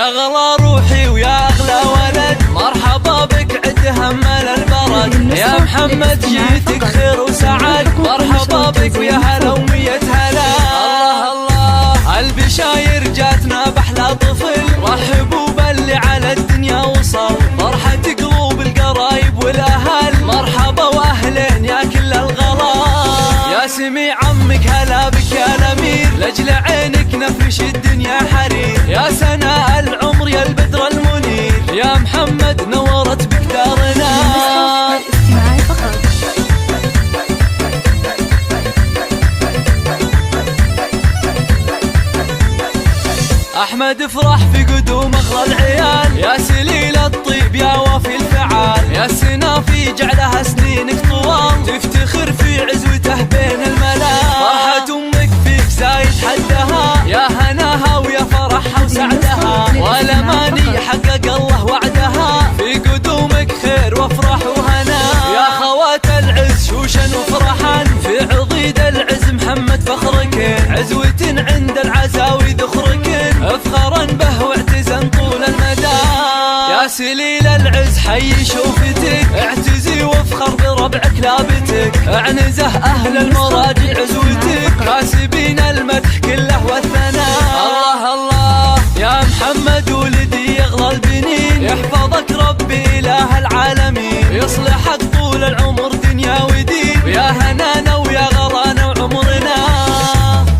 يا غلا روحي ويا أغلى ولد، مرحبا بك عد همل البرد. يا محمد جيتك خير وسعد، مرحبا بك ويا هلا ومية هلا. الله الله البشاير جاتنا بأحلى طفل، رحبوا باللي على الدنيا وصل، فرحة قلوب القرايب والأهل، مرحبا وأهلين يا كل الغلا. يا سميع عمك هلا بك يا الأمير، لأجل عينك نفرش الدنيا حرير. يا سناء العمر يا البدر المنير، يا محمد نورت بك دارنا. أحمد افرح في قدوم أغلى العيال، يا سليل الطيب يا وافي الفعال. يا السنافي جعلها سنينك طوال، تفتخر في عزوته بين الملال. فرحة أمك فيك زايد حدها، يا هناها ويا فرحها وسعدها، والأماني حقق الله وعدها، في قدومك خير وافرح وهنا. يا خوات العز شوشا وفرحا، في عضيد العز محمد فخركن، عزوة عند العزاوي ذخركن، افخرا به واعتزا طول المدى. يا سليل العز حي شوفتك، اعتزي وافخر بربعك لابتك، اعنزه اهل المراجع عزوتك، كاسبين المدح كله والثناء. الله الله يا محمد ولدي يغلى البنين، يحفظك ربي اله العالمين، يصلحك